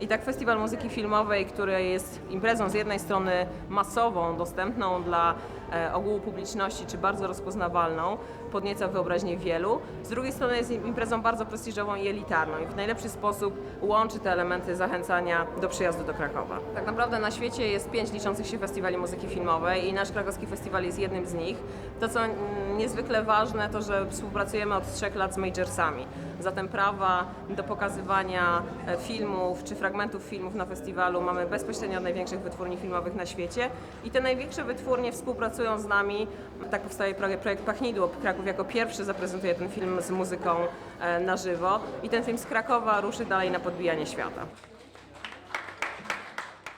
I tak Festiwal Muzyki Filmowej, który jest imprezą z jednej strony masową, dostępną dla ogółu publiczności, czy bardzo rozpoznawalną, podnieca wyobraźnię wielu. Z drugiej strony jest imprezą bardzo prestiżową i elitarną i w najlepszy sposób łączy te elementy zachęcania do przyjazdu do Krakowa. Tak naprawdę na świecie jest 5 liczących się festiwali muzyki filmowej i nasz krakowski festiwal jest jednym z nich. To, co niezwykle ważne, to że współpracujemy od 3 lat z majorsami. Zatem prawa do pokazywania filmów czy fragmentów filmów na festiwalu mamy bezpośrednio od największych wytwórni filmowych na świecie i te największe wytwórnie współpracują z nami. Tak powstaje projekt Pachnidło. Kraków jako pierwszy zaprezentuje ten film z muzyką na żywo i ten film z Krakowa ruszy dalej na podbijanie świata.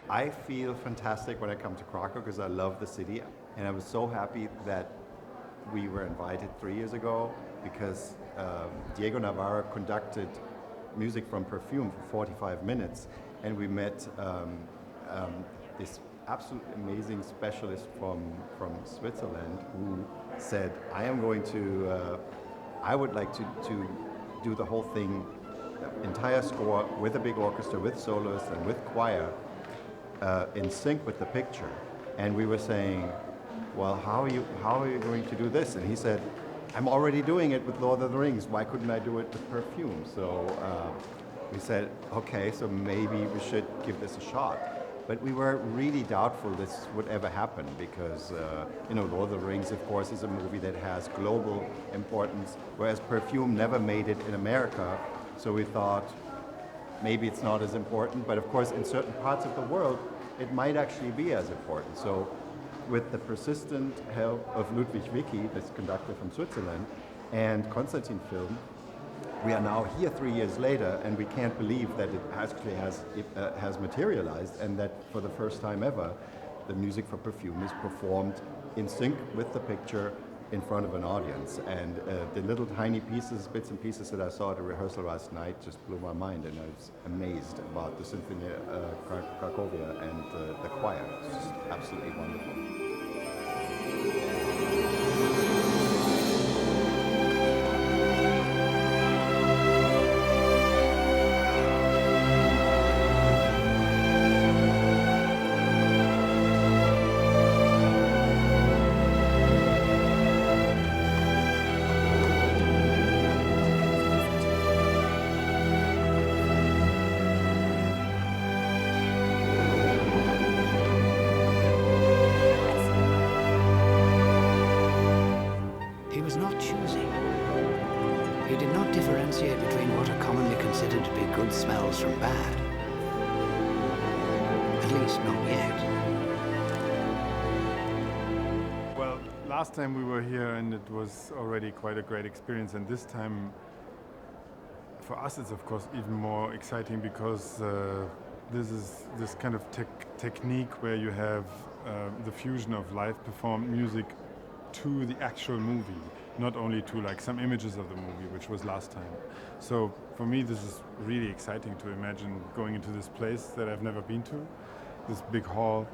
I feel fantastic when I come to Krakow because I love the city and I was so happy that we were invited 3 years ago because Diego Navarro conducted music from Perfume for 45 minutes and we met this absolutely amazing specialist from Switzerland who said, I would like to do the whole thing, entire score with a big orchestra, with soloists and with choir in sync with the picture. And we were saying, well, how are you going to do this? And he said, I'm already doing it with Lord of the Rings. Why couldn't I do it with Perfume? So we said, okay, so maybe we should give this a shot. But we were really doubtful this would ever happen because, Lord of the Rings, of course, is a movie that has global importance, whereas Perfume never made it in America. So we thought maybe it's not as important, but of course, in certain parts of the world, it might actually be as important. So with the persistent help of Ludwig Wicki, this conductor from Switzerland, and Konstantin Film, we are now here 3 years later, and we can't believe that it actually has materialized, and that for the first time ever, the music for Perfume is performed in sync with the picture in front of an audience. And the little tiny bits and pieces that I saw at the rehearsal last night just blew my mind, and I was amazed about the Symphony Cracovia and the choir. It's just absolutely wonderful. He was not choosy. He did not differentiate between what are commonly considered to be good smells from bad. At least not yet. Well, last time we were here and it was already quite a great experience, and this time for us it's of course even more exciting because this is this kind of technique where you have the fusion of live performed music to the actual movie, not only to like some images of the movie, which was last time. So for me this is really exciting to imagine going into this place that I've never been to, this big hall,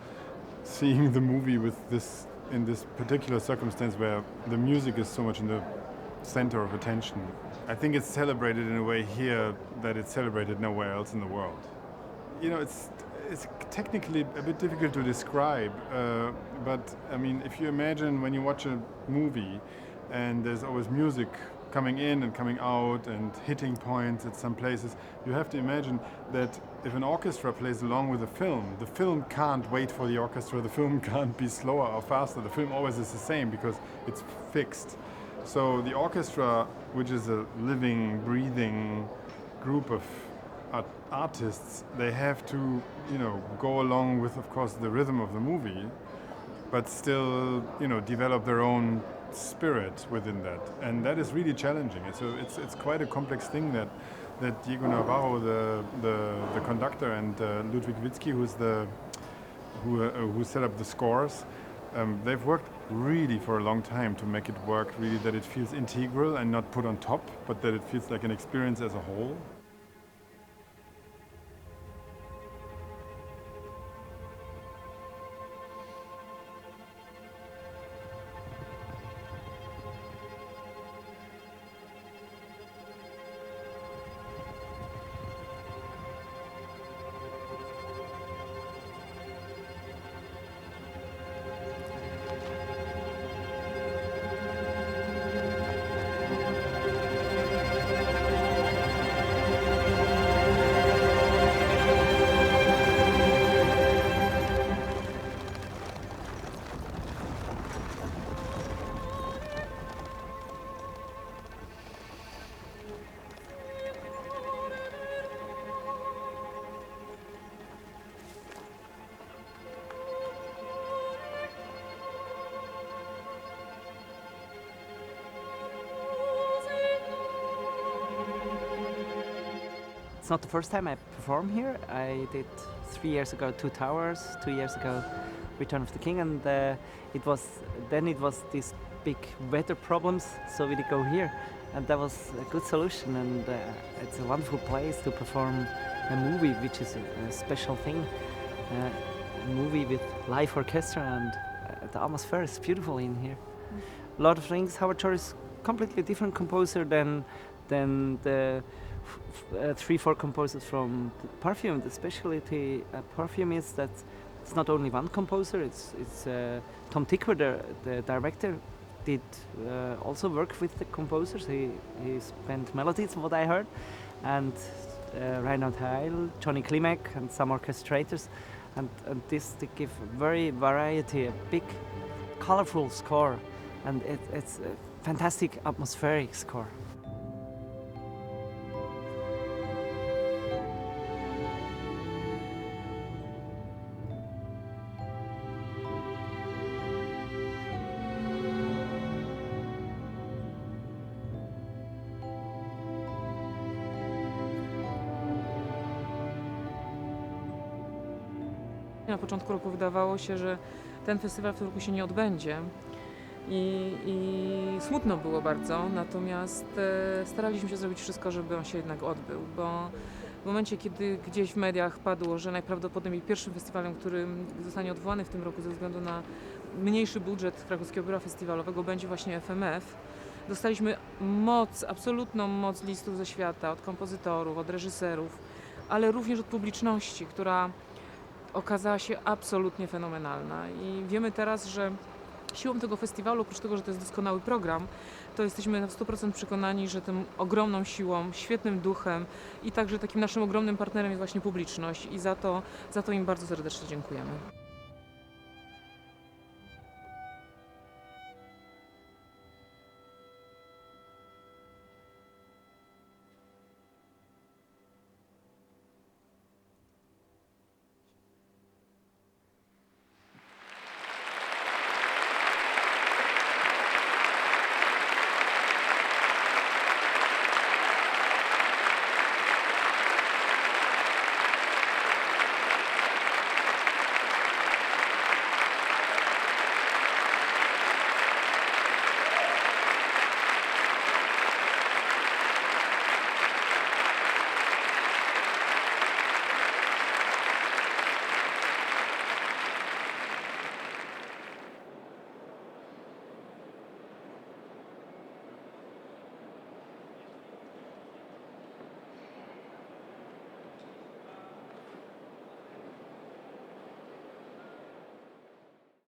seeing the movie with this, in this particular circumstance where the music is so much in the center of attention. I think it's celebrated in a way here that it's celebrated nowhere else in the world. It's technically a bit difficult to describe, but I mean, if you imagine when you watch a movie and there's always music coming in and coming out and hitting points at some places, you have to imagine that if an orchestra plays along with the film can't wait for the orchestra, the film can't be slower or faster, the film always is the same because it's fixed. So the orchestra, which is a living, breathing group of artists, they have to, go along with, of course, the rhythm of the movie, but still, develop their own spirit within that, and that is really challenging. It's quite a complex thing that Diego Navarro, the conductor, and Ludwig Wicki, who set up the scores, they've worked really for a long time to make it work, really that it feels integral and not put on top, but that it feels like an experience as a whole. it's not the first time I perform here. I did 3 years ago Two Towers, 2 years ago Return of the King, and it was these big weather problems, so we did go here, and that was a good solution. And it's a wonderful place to perform a movie, which is a special thing. A movie with live orchestra, and the atmosphere is beautiful in here. A lot of things. Howard Shore is completely different composer than the 3-4 composers from Perfume. The specialty at Perfume is that it's not only one composer. It's Tom Tickwer, the director, did also work with the composers. He spent melodies, what I heard, and Reinhard Heil, Johnny Klimek, and some orchestrators, and this they give very variety, a big, colorful score, and it's a fantastic atmospheric score. Na początku roku wydawało się, że ten festiwal w tym roku się nie odbędzie i smutno było bardzo, natomiast staraliśmy się zrobić wszystko, żeby on się jednak odbył, bo w momencie, kiedy gdzieś w mediach padło, że najprawdopodobniej pierwszym festiwalem, który zostanie odwołany w tym roku ze względu na mniejszy budżet Krakowskiego Biura Festiwalowego, będzie właśnie FMF, dostaliśmy absolutną moc listów ze świata, od kompozytorów, od reżyserów, ale również od publiczności, która okazała się absolutnie fenomenalna. I wiemy teraz, że siłą tego festiwalu, oprócz tego, że to jest doskonały program, to jesteśmy na 100% przekonani, że tą ogromną siłą, świetnym duchem i także takim naszym ogromnym partnerem jest właśnie publiczność i za to im bardzo serdecznie dziękujemy.